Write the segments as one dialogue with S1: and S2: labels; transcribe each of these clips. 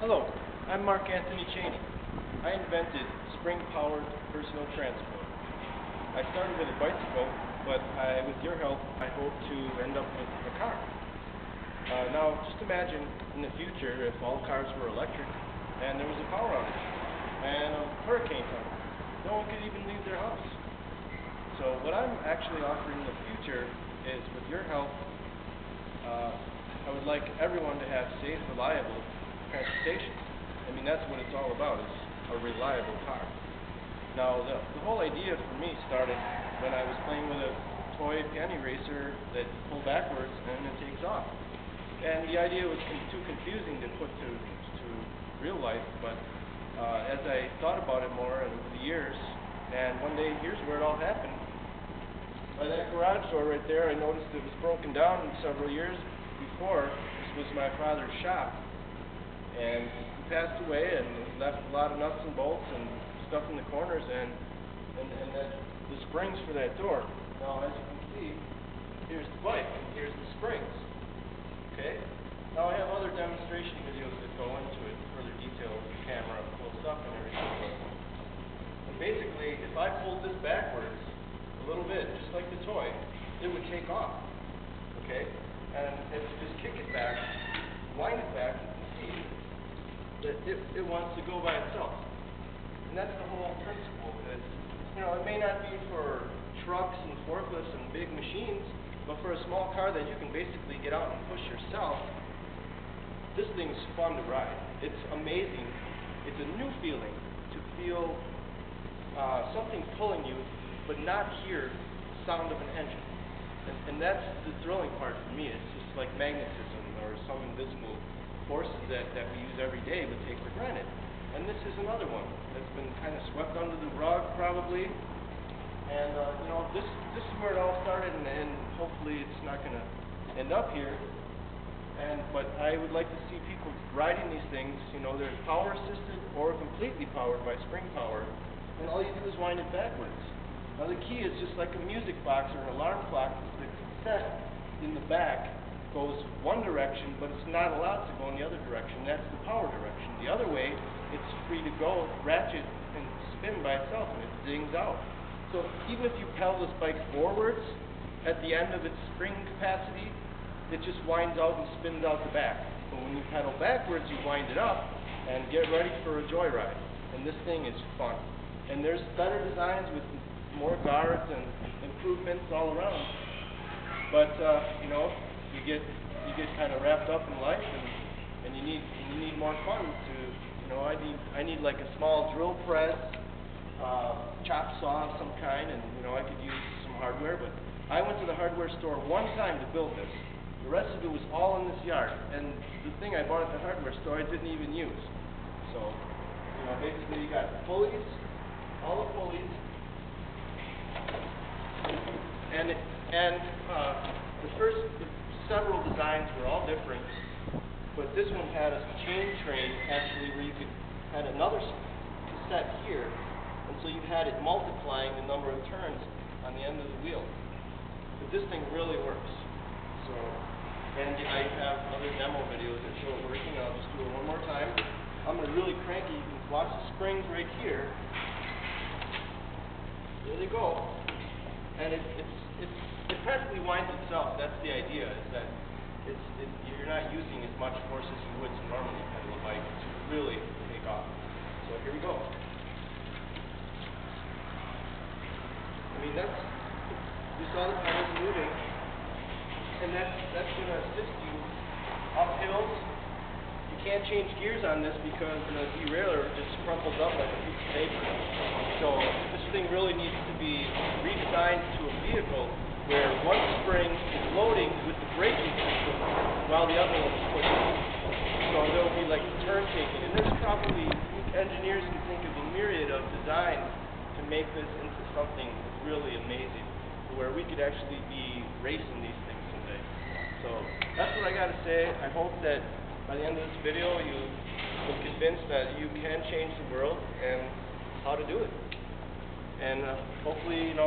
S1: Hello, I'm Mark Anthony Cheney. I invented spring-powered personal transport. I started with a bicycle, but with your help, I hope to end up with a car. Now, just imagine in the future if all cars were electric and there was a power outage and a hurricane comes. No one could even leave their house. So what I'm actually offering in the future is, with your help, I would like everyone to have safe, reliable transportation. I mean, that's what it's all about, is a reliable car. Now, the whole idea for me started when I was playing with a toy penny racer that you pull backwards and it takes off. And the idea was too confusing to put to real life, but as I thought about it more over the years, and one day, here's where it all happened. By that garage door right there, I noticed it was broken down several years before. This was my father's shop. And he passed away and left a lot of nuts and bolts and stuff in the corners and the springs for that door. Now, as you can see, here's the bike and here's the springs. Okay? Now I have other demonstration videos that go into it in further detail with the camera close up and everything. But basically, if I pulled this backwards a little bit, just like the toy, it would take off. Okay? And if you just kick it back, wind it back, you can see that it wants to go by itself. And that's the whole principle. It may not be for trucks and forklifts and big machines, but for a small car that you can basically get out and push yourself, this thing's fun to ride. It's amazing. It's a new feeling to feel something pulling you, but not hear the sound of an engine. And that's the thrilling part for me. It's just like magnetism or some invisible forces that we use every day but take for granted. And this is another one that's been kind of swept under the rug probably. And this is where it all started, and hopefully it's not going to end up here. But I would like to see people riding these things. They're power assisted or completely powered by spring power, and all you do is wind it backwards. Now the key is just like a music box or an alarm clock. The cassette in the back goes one direction, but it's not allowed to go in the other direction. That's the power direction. The other way, it's free to go, ratchet, and spin by itself, and it zings out. So even if you pedal this bike forwards, at the end of its spring capacity, it just winds out and spins out the back. But when you pedal backwards, you wind it up and get ready for a joyride. And this thing is fun. And there's better designs with more guards and improvements all around. But you get kind of wrapped up in life, and you need more fun to. I need like a small drill press, chop saw of some kind, and I could use some hardware. But I went to the hardware store one time to build this. The rest of it was all in this yard, and the thing I bought at the hardware store I didn't even use. So basically you got pulleys, all the pulleys, and several designs were all different, but this one had a chain train actually where you had another cassette here, and so you had it multiplying the number of turns on the end of the wheel. But this thing really works. So, and I have other demo videos that show it working. I'll just do it one more time. I'm going to really crank it. You can watch the springs right here. There they go. And it practically winds itself. That's the idea, is that you're not using as much force as you would to normally pedal a bike to really take off. So here we go. I mean, you saw the pedals moving, and that's going to assist you up hills. You can't change gears on this because the derailleur just crumples up like a piece of paper. So this thing really needs to be redesigned to a vehicle where one spring is loading with the braking system while the other one is pushing. So there will be like turn taking. And there's probably engineers can think of a myriad of designs to make this into something really amazing, where we could actually be racing these things someday. So that's what I got to say. I hope that by the end of this video you'll be convinced that you can change the world and how to do it. And hopefully, with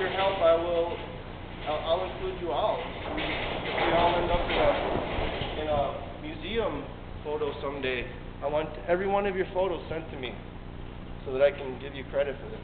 S1: your help, I'll include you all. If we all end up in a museum photo someday. I want every one of your photos sent to me so that I can give you credit for this.